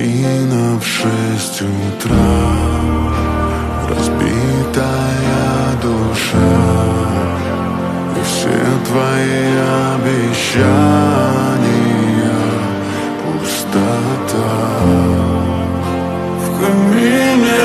Машина в 6 утра, разбитая душа, и все твои обещания пустота. В камине